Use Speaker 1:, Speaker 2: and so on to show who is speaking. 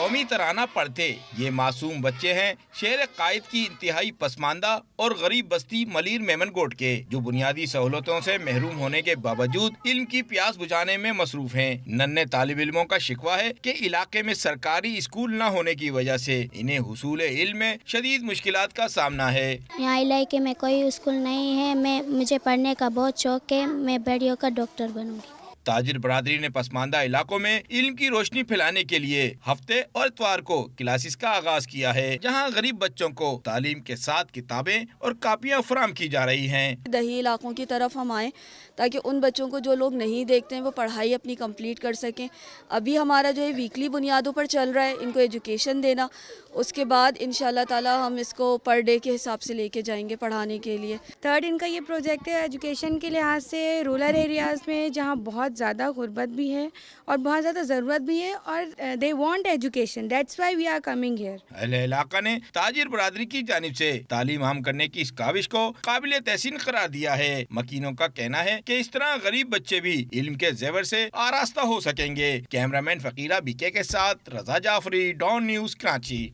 Speaker 1: قومی ترانہ پڑھتے یہ معصوم بچے ہیں شہر قائد کی انتہائی پسماندہ اور غریب بستی ملیر میمن گوٹ کے، جو بنیادی سہولتوں سے محروم ہونے کے باوجود علم کی پیاس بجھانے میں مصروف ہیں۔ ننھے طالب علموں کا شکوہ ہے کہ علاقے میں سرکاری اسکول نہ ہونے کی وجہ سے انہیں حصول علم میں شدید مشکلات کا سامنا ہے۔
Speaker 2: یہاں علاقے میں کوئی اسکول نہیں ہے، مجھے پڑھنے کا بہت شوق ہے، میں بڑی ہو کر ڈاکٹر بنوں گی۔
Speaker 1: تاجر برادری نے پسماندہ علاقوں میں علم کی روشنی پھیلانے کے لیے ہفتے اور اتوار کو کلاسز کا آغاز کیا ہے، جہاں غریب بچوں کو تعلیم کے ساتھ کتابیں اور کاپیاں فراہم کی جا رہی ہیں۔
Speaker 3: دیہی علاقوں کی طرف ہم آئیں تاکہ ان بچوں کو جو لوگ نہیں دیکھتے ہیں وہ پڑھائی اپنی کمپلیٹ کر سکیں۔ ابھی ہمارا جو ہے ویکلی بنیادوں پر چل رہا ہے ان کو ایجوکیشن دینا، اس کے بعد انشاءاللہ تعالی ہم اس کو پر ڈے کے حساب سے لے کے جائیں گے پڑھانے کے لیے۔
Speaker 4: تھرڈ ان کا یہ پروجیکٹ ہے ایجوکیشن کے لحاظ سے رورل ایریاز میں جہاں بہت زیادہ غربت بھی ہے اور بہت زیادہ ضرورت بھی ہے اور they want education, that's why we are coming here.
Speaker 1: اہل علاقہ نے تاجر برادری کی جانب سے تعلیم عام کرنے کی اس کاوش کو قابل تحسین قرار دیا ہے۔ مکینوں کا کہنا ہے کہ اس طرح غریب بچے بھی علم کے زیور سے آراستہ ہو سکیں گے۔ کیمرہ مین فقیرہ بیکے کے ساتھ رضا جعفری، ڈان نیوز، کراچی۔